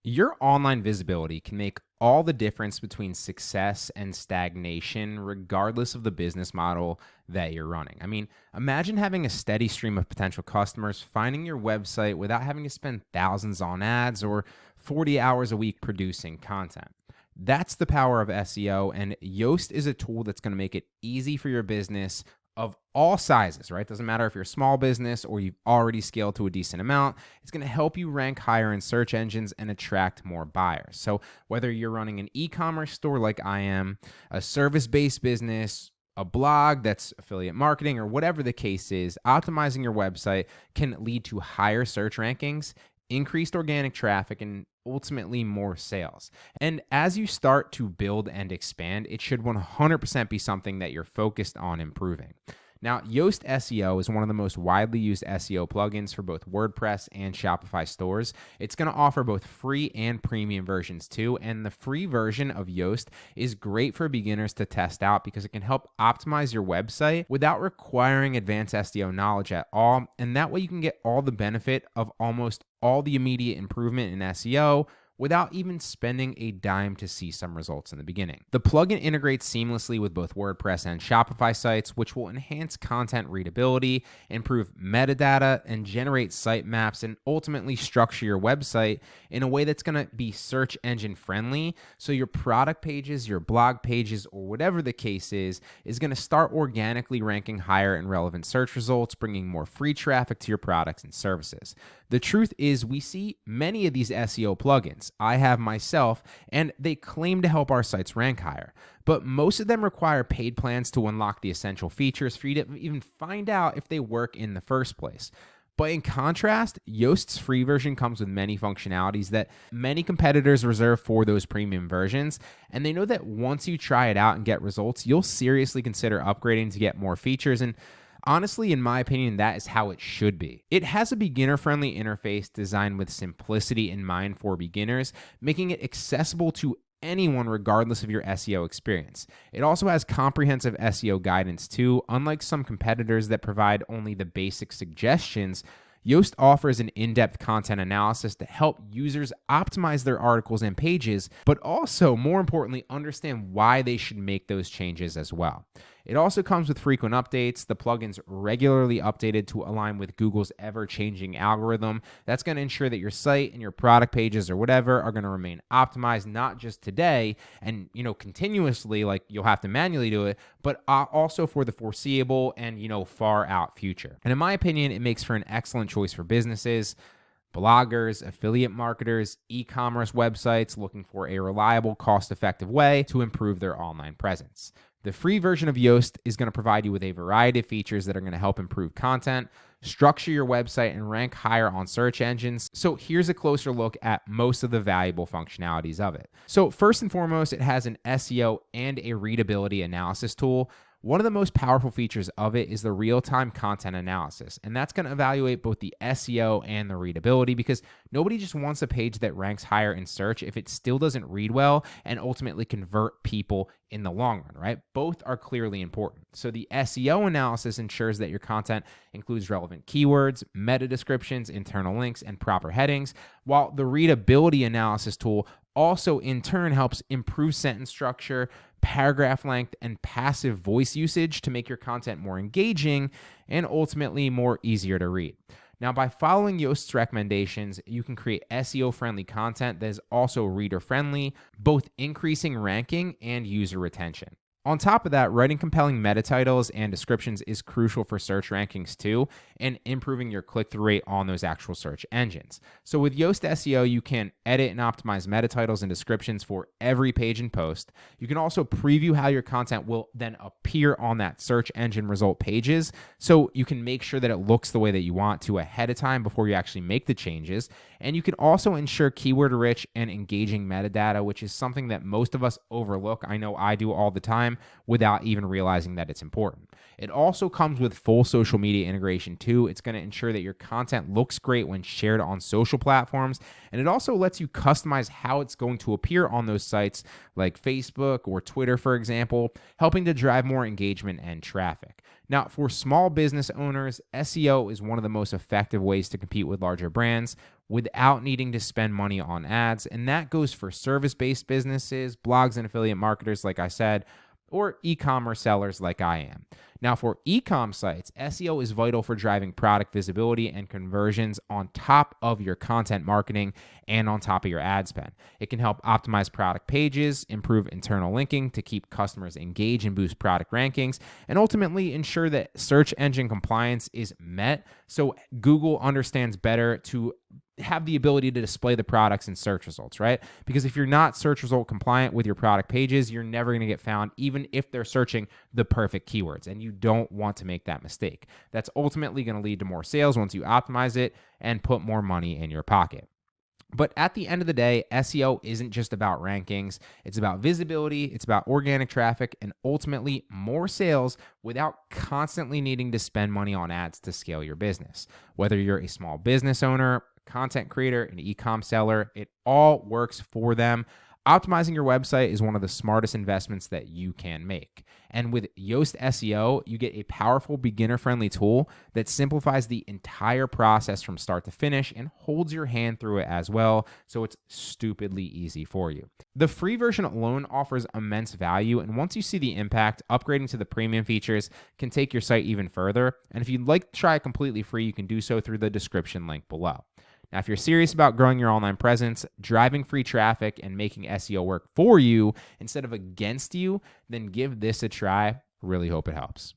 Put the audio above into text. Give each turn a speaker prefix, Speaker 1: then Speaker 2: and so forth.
Speaker 1: Your online visibility can make all the difference between success and stagnation, regardless of the business model that you're running. Imagine having a steady stream of potential customers finding your website without having to spend thousands on ads or 40 hours a week producing content. That's the power of SEO, and Yoast is a tool that's going to make it easy for your business of all sizes, right? Doesn't matter if you're a small business or you've already scaled to a decent amount. It's going to help you rank higher in search engines and attract more buyers. So whether you're running an e-commerce store like I am, a service-based business, a blog that's affiliate marketing, or whatever the case is, optimizing your website can lead to higher search rankings, increased organic traffic, and ultimately more sales. And as you start to build and expand, it should 100% be something that you're focused on improving. Now, Yoast SEO is one of the most widely used SEO plugins for both WordPress and Shopify stores. It's going to offer both free and premium versions too, and the free version of Yoast is great for beginners to test out because it can help optimize your website without requiring advanced SEO knowledge at all, and that way you can get all the benefit of almost all the immediate improvement in SEO without even spending a dime to see some results in the beginning. The plugin integrates seamlessly with both WordPress and Shopify sites, which will enhance content readability, improve metadata, and generate sitemaps, and ultimately structure your website in a way that's going to be search engine friendly. So your product pages, your blog pages, or whatever the case is going to start organically ranking higher in relevant search results, bringing more free traffic to your products and services. The truth is, we see many of these SEO plugins. I have myself, and they claim to help our sites rank higher. But most of them require paid plans to unlock the essential features for you to even find out if they work in the first place. But in contrast, Yoast's free version comes with many functionalities that many competitors reserve for those premium versions, and they know that once you try it out and get results, you'll seriously consider upgrading to get more features. And honestly, in my opinion, that is how it should be. It has a beginner-friendly interface designed with simplicity in mind for beginners, making it accessible to anyone regardless of your SEO experience. It also has comprehensive SEO guidance too. Unlike some competitors that provide only the basic suggestions, Yoast offers an in-depth content analysis to help users optimize their articles and pages, but also, more importantly, understand why they should make those changes as well. It also comes with frequent updates. The plugin's regularly updated to align with Google's ever-changing algorithm. That's going to ensure that your site and your product pages or whatever are going to remain optimized, not just today and, continuously, like you'll have to manually do it, but also for the foreseeable and, far out future. And in my opinion, it makes for an excellent choice for businesses, bloggers, affiliate marketers, e-commerce websites looking for a reliable, cost-effective way to improve their online presence. The free version of Yoast is going to provide you with a variety of features that are going to help improve content, structure your website, and rank higher on search engines. So here's a closer look at most of the valuable functionalities of it. So first and foremost, it has an SEO and a readability analysis tool. One of the most powerful features of it is the real-time content analysis, and that's going to evaluate both the SEO and the readability because nobody just wants a page that ranks higher in search if it still doesn't read well and ultimately convert people in the long run, right? Both are clearly important. So the SEO analysis ensures that your content includes relevant keywords, meta descriptions, internal links, and proper headings, while the readability analysis tool also in turn helps improve sentence structure, paragraph length, and passive voice usage to make your content more engaging and ultimately more easier to read. Now, by following Yoast's recommendations, you can create SEO-friendly content that is also reader-friendly, both increasing ranking and user retention. On top of that, writing compelling meta titles and descriptions is crucial for search rankings too, and improving your click-through rate on those actual search engines. So with Yoast SEO, you can edit and optimize meta titles and descriptions for every page and post. You can also preview how your content will then appear on that search engine result pages, so you can make sure that it looks the way that you want to ahead of time before you actually make the changes. And you can also ensure keyword-rich and engaging metadata, which is something that most of us overlook. I know I do all the time without even realizing that it's important. It also comes with full social media integration too. It's going to ensure that your content looks great when shared on social platforms, and it also lets you customize how it's going to appear on those sites like Facebook or Twitter, for example, helping to drive more engagement and traffic. Now, for small business owners, SEO is one of the most effective ways to compete with larger brands without needing to spend money on ads. And that goes for service based businesses, blogs and affiliate marketers, like I said, or e commerce sellers like I am. Now, for e com sites, SEO is vital for driving product visibility and conversions on top of your content marketing and on top of your ad spend. It can help optimize product pages, improve internal linking to keep customers engaged and boost product rankings, and ultimately ensure that search engine compliance is met so Google understands better to have the ability to display the products in search results, right? Because if you're not search result compliant with your product pages, you're never going to get found, even if they're searching the perfect keywords. And you don't want to make that mistake. That's ultimately going to lead to more sales once you optimize it and put more money in your pocket. But at the end of the day, SEO isn't just about rankings. It's about visibility, it's about organic traffic, and ultimately more sales without constantly needing to spend money on ads to scale your business. Whether you're a small business owner, content creator, an e-com seller, it all works for them. Optimizing your website is one of the smartest investments that you can make. And with Yoast SEO, you get a powerful beginner-friendly tool that simplifies the entire process from start to finish and holds your hand through it as well, so it's stupidly easy for you. The free version alone offers immense value, and once you see the impact, upgrading to the premium features can take your site even further. And if you'd like to try it completely free, you can do so through the description link below. Now, if you're serious about growing your online presence, driving free traffic, and making SEO work for you instead of against you, then give this a try. Really hope it helps.